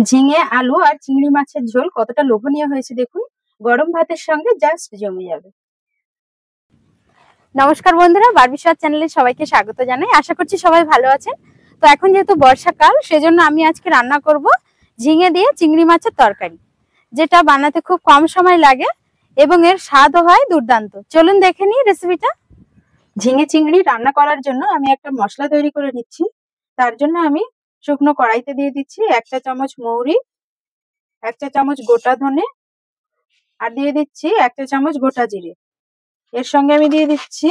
ঝিঙে আলু আর চিংড়ি মাছের ঝোল কতটা লোভনীয় হয়েছে দেখুন। গরম ভাতের সঙ্গে জাস্ট জমে যাবে। নমস্কার বন্ধুরা, বারবি স্বাদ চ্যানেলে সবাইকে স্বাগত জানাই। আশা করছি সবাই ভালো আছেন। তো এখন যেহেতু বর্ষাকাল, সেজন্য আমি আজকে রান্না করব ঝিঙে দিয়ে চিংড়ি মাছের তরকারি, যেটা বানাতে খুব কম সময় লাগে এবং এর স্বাদও হয় দুর্দান্ত। চলুন দেখে নিই রেসিপিটা। ঝিঙে চিংড়ি রান্না করার জন্য আমি একটা মশলা তৈরি করে নিচ্ছি। তার জন্য আমি শুকনো কড়াইতে দিয়ে দিচ্ছি 1 চা চামচ মৌরি, 1 চা চামচ গোটা ধনে, আর দিয়ে দিচ্ছি 1 চা চামচ গোটা জিরে। এর সঙ্গে আমি দিয়ে দিচ্ছি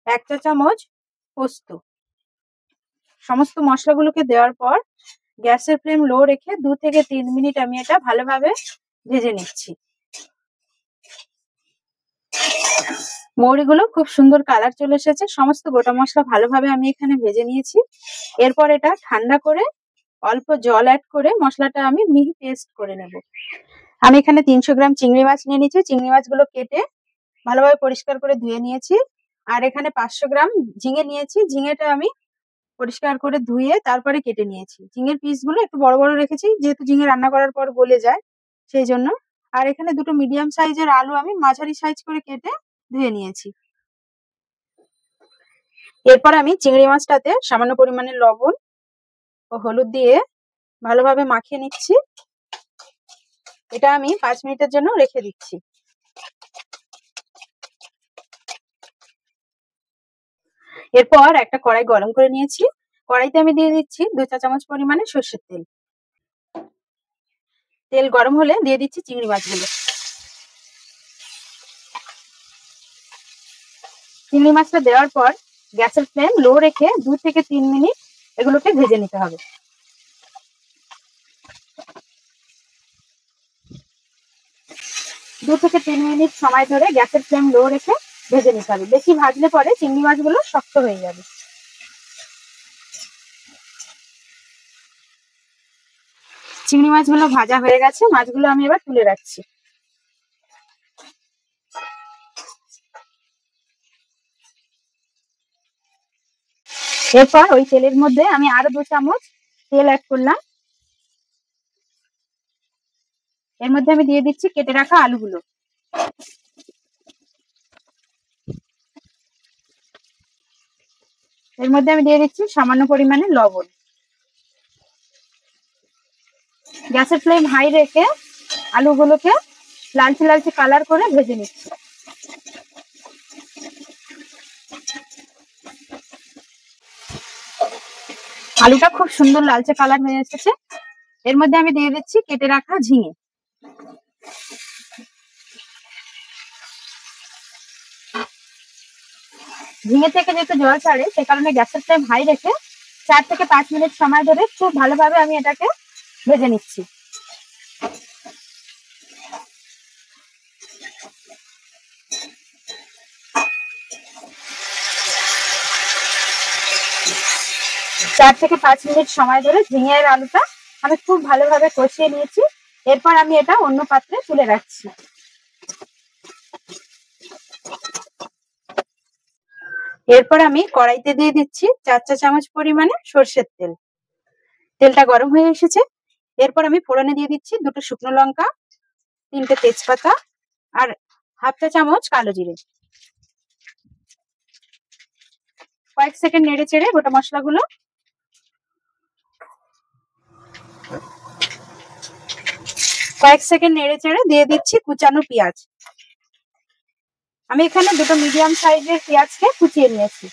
1 চা চামচ পোস্ত। সমস্ত মশলাগুলোকে দেওয়ার পর গ্যাসের ফ্লেম লো রেখে 2 থেকে 3 মিনিট আমি এটা ভালোভাবে ভেজে নিচ্ছি। মৌরিগুলো খুব সুন্দর কালার চলে এসেছে। সমস্ত গোটা মশলা ভালোভাবে আমি এখানে ভেজে নিয়েছি। এরপর এটা ঠান্ডা করে অল্প জল অ্যাড করে মশলাটা আমি মিহি পেস্ট করে নেব। আমি এখানে 300 গ্রাম চিংড়ি মাছ নিয়ে নিয়েছি। চিংড়ি মাছগুলো কেটে ভালোভাবে পরিষ্কার করে ধুয়ে নিয়েছি। আর এখানে 500 গ্রাম ঝিঙে নিয়েছি। ঝিঙেটা আমি পরিষ্কার করে ধুয়ে তারপরে কেটে নিয়েছি। ঝিঙের পিসগুলো একটু বড় বড় রেখেছি, যেহেতু ঝিঙে রান্না করার পর গলে যায় সেই জন্য। আর এখানে দুটো মিডিয়াম সাইজের আলু আমি মাঝারি সাইজ করে কেটে ধুয়ে নিয়েছি। এরপর আমি চিংড়ি মাছটাতে সামান্য পরিমাণে লবণ ও হলুদ দিয়ে ভালোভাবে মাখিয়ে নিচ্ছি। এটা আমি 5 মিনিটের জন্য রেখে দিচ্ছি। এরপর একটা কড়াই গরম করে নিয়েছি। কড়াইতে আমি দিয়ে দিচ্ছি 2 চা চামচ পরিমাণে সরষের তেল। তেল গরম হলে দিয়ে দিচ্ছি চিংড়ি মাছগুলো। চিংড়ি মাছটা দেওয়ার পর গ্যাসের ফ্লেম লো রেখে 2 থেকে 3 মিনিট এগুলোকে ভেজে নিতে হবে। 2 থেকে 3 মিনিট সময় ধরে গ্যাসের ফ্লেম লো রেখে ভেজে নিতে হবে। বেশি ভাজলে পরে চিংড়ি মাছগুলো শক্ত হয়ে যাবে। চিংড়ি মাছগুলো ভাজা হয়ে গেছে। মাছগুলো আমি এবার তুলে রাখছি। এরপর ওই তেলের মধ্যে আমি আরো 2 চামচ তেল অ্যাড করলাম। এর মধ্যে আমি দিয়ে দিচ্ছি কেটে রাখা আলুগুলো। এর মধ্যে আমি দিয়ে দিচ্ছি সামান্য পরিমাণে লবণ। গ্যাসের ফ্লেম হাই রেখে আলুগুলোকে লালচে লালচে কালার করে ভেজে নিচ্ছি। আলুটা খুব সুন্দর লালচে কালার হয়ে এসেছে। এর মধ্যে আমি দিয়ে দিচ্ছি কেটে রাখা ঝিঙে। ঝিঙে থেকে যেহেতু জল ছাড়ে, সে কারণে গ্যাসের ফ্লেম হাই রেখে 4 থেকে 5 মিনিট সময় ধরে খুব ভালোভাবে আমি এটাকে ভেজে নিচ্ছি। চার থেকে 5 মিনিট সময় ধরে ঝিঙে আর আলুটা আমি খুব ভালোভাবে কষিয়ে নিয়েছি। এরপর আমি এটা অন্য পাত্রে তুলে রাখছি। এরপর আমি কড়াইতে দিয়ে দিচ্ছি 4 চা চামচ পরিমাণে সরষের তেল। তেলটা গরম হয়ে এসেছে। এরপর আমি ফোড়নে দিয়ে দিচ্ছি 2টো শুকনো লঙ্কা, 3টে তেজপাতা আর হাফ চা চামচ কালো জিরে। কয়েক সেকেন্ড নেড়ে চেড়ে গোটা মশলাগুলো দিয়ে দিচ্ছি কুচানো পেঁয়াজ। আমি এখানে দুটো মিডিয়াম সাইজের পেঁয়াজকে কুচিয়ে নিয়েছি।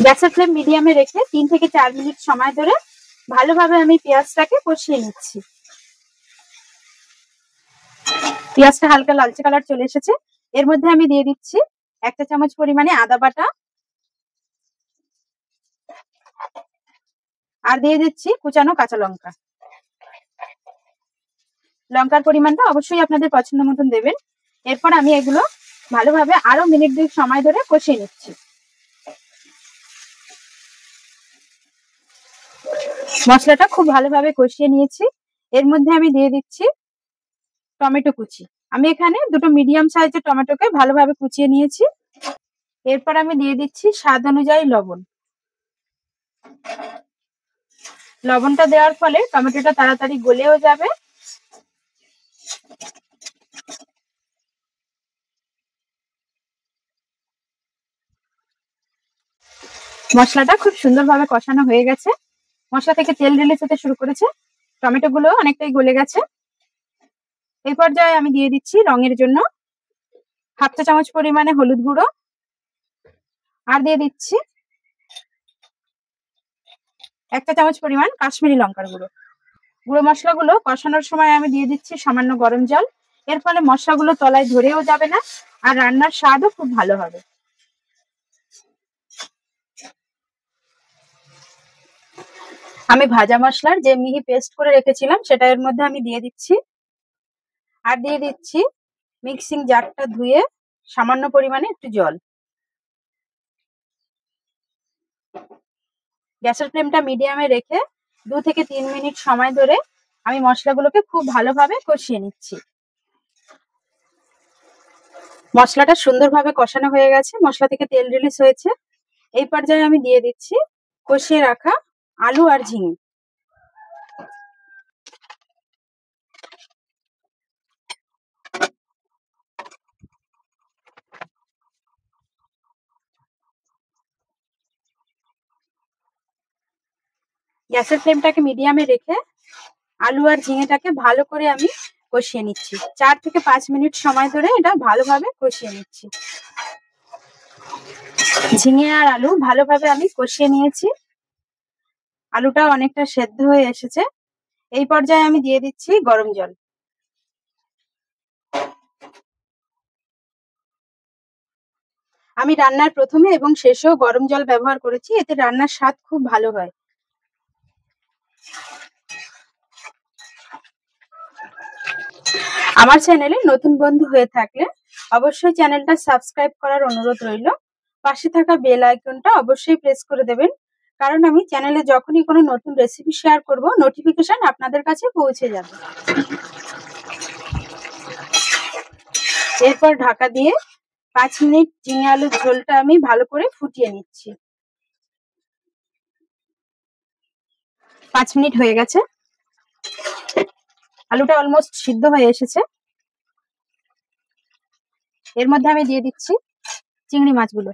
গ্যাসের ফ্লেম মিডিয়ামে রেখে 3 থেকে 4 মিনিট সময় ধরে ভালোভাবে আমি পেঁয়াজটাকে কষিয়ে নিচ্ছি। পেঁয়াজটা হালকা লালচে কালার চলে এসেছে। এর মধ্যে আমি দিয়ে দিচ্ছি 1 চা চামচ পরিমাণে আদা বাটা আর দিয়ে দিচ্ছি কুচানো কাঁচা লঙ্কা। লঙ্কার পরিমাণটা অবশ্যই আপনাদের পছন্দ মতন দেবেন। এরপর আমি এগুলো ভালোভাবে আরো মিনিট 2 সময় ধরে কষিয়ে নিচ্ছি। মশলাটা খুব ভালোভাবে কষিয়ে নিয়েছি। এর মধ্যে আমি দিয়ে দিচ্ছি টমেটো কুচি। আমি এখানে দুটো মিডিয়াম সাইজের টমেটোকে ভালোভাবে কুচিয়ে নিয়েছি। এরপর আমি দিয়ে দিচ্ছি স্বাদ অনুযায়ী লবণ। লবণটা দেওয়ার ফলে টমেটোটা তাড়াতাড়ি গলেও যাবে। মশলাটা খুব সুন্দরভাবে কষানো হয়ে গেছে, মশলা থেকে তেল রিলিজ হতে শুরু করেছে, টমেটো গুলো অনেকটাই গলে গেছে। এই পর্যায়ে আমি দিয়ে দিচ্ছি রঙের জন্য 1/2 চা চামচ পরিমাণে হলুদ গুঁড়ো, আর দিয়ে দিচ্ছি 1 চা চামচ পরিমাণ কাশ্মীরি লঙ্কার গুঁড়ো। গুঁড়ো মশলাগুলো কষানোর সময় আমি দিয়ে দিচ্ছি সামান্য গরম জল। এর ফলে মশলাগুলো তলায় ধরেও যাবে না, আর রান্নার স্বাদও খুব ভালো হবে। আমি ভাজা মশলার যে মিহি পেস্ট করে রেখেছিলাম সেটা এর মধ্যে আমি দিয়ে দিচ্ছি, আর দিয়ে দিচ্ছি মিক্সিং জারটা ধুয়ে সামান্য পরিমাণে একটু জল। গ্যাসের ফ্লেমটা মিডিয়ামে রেখে 2 থেকে 3 মিনিট সময় ধরে আমি মশলাগুলোকে খুব ভালোভাবে কষিয়ে নিচ্ছি। মশলাটা সুন্দরভাবে কষানো হয়ে গেছে, মশলা থেকে তেল রিলিজ হয়েছে। এই পর্যায়ে আমি দিয়ে দিচ্ছি কষিয়ে রাখা আলু আর ঝিঙে। গ্যাসের ফ্লেমটাকে মিডিয়ামে রেখে আলু আর ঝিঙেটাকে ভালো করে আমি কষিয়ে নিচ্ছি। 4 থেকে 5 মিনিট সময় ধরে এটা ভালোভাবে কষিয়ে নিচ্ছি। ঝিঙে আর আলু ভালোভাবে আমি কষিয়ে নিয়েছি, আলুটা অনেকটা সেদ্ধ হয়ে এসেছে। এই পর্যায়ে আমি দিয়ে দিচ্ছি গরম জল। আমি রান্নার প্রথমে এবং শেষেও গরম জল ব্যবহার করেছি, এতে রান্নার স্বাদ খুব ভালো হয়। আমার চ্যানেলে নতুন বন্ধু হয়ে থাকলে অবশ্যই চ্যানেলটা সাবস্ক্রাইব করার অনুরোধ রইল। পাশে থাকা বেল আইকনটা অবশ্যই প্রেস করে দেবেন, কারণ আমি চ্যানেলে যখনই কোনো নতুন রেসিপি শেয়ার করব নোটিফিকেশন আপনাদের কাছে পৌঁছে যাবে। এরপর ঢাকা দিয়ে 5 মিনিট ঝিঙে আলুর ঝোলটা আমি ভালো করে ফুটিয়ে নিচ্ছি। 5 মিনিট হয়ে গেছে, আলুটা অলমোস্ট সিদ্ধ হয়ে এসেছে। এর মধ্যে আমি দিয়ে দিচ্ছি চিংড়ি মাছগুলো।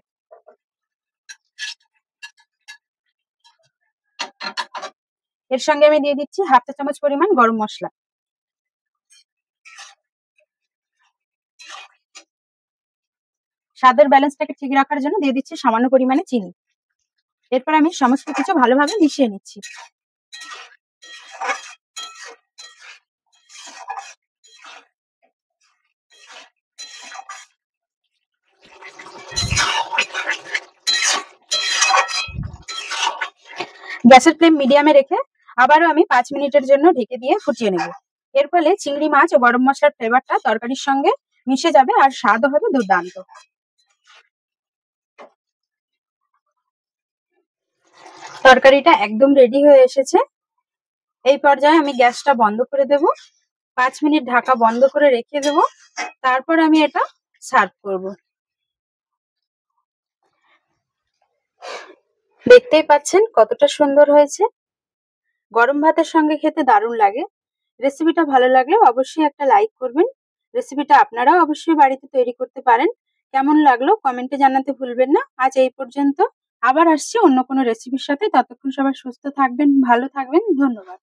এর সঙ্গে আমি দিয়ে দিচ্ছি 1/2 চা চামচ পরিমাণ গরম মশলা। স্বাদের ব্যালেন্সটাকে ঠিক রাখার জন্য দিয়ে দিচ্ছি সামান্য পরিমাণে চিনি। এরপর আমি সমস্ত কিছু ভালোভাবে মিশিয়ে নিচ্ছি। গ্যাসের ফ্লেম মিডিয়ামে রেখে আবারও আমি 5 মিনিটের জন্য ঢেকে দিয়ে ফুটিয়ে নেব। এর ফলে চিংড়ি মাছ ও গরম মশলার ফ্লেভারটা তরকারির সঙ্গে মিশে যাবে আর স্বাদও হবে দুর্দান্ত। তরকারিটা একদম রেডি হয়ে এসেছে। এই পর্যায়ে আমি গ্যাসটা বন্ধ করে দেব, 5 মিনিট ঢাকা বন্ধ করে রেখে দেব, তারপর আমি এটা সার্ভ করব। দেখতেই পাচ্ছেন কতটা সুন্দর হয়েছে, গরম ভাতের সঙ্গে খেতে দারুণ লাগে। রেসিপিটা ভালো লাগলে অবশ্যই একটা লাইক করবেন। রেসিপিটা আপনারাও অবশ্যই বাড়িতে তৈরি করতে পারেন। কেমন লাগলো কমেন্টে জানাতে ভুলবেন না। আজ এই পর্যন্ত, আবার আসছি অন্য কোনো রেসিপির সাথে। ততক্ষণ সবাই সুস্থ থাকবেন, ভালো থাকবেন। ধন্যবাদ।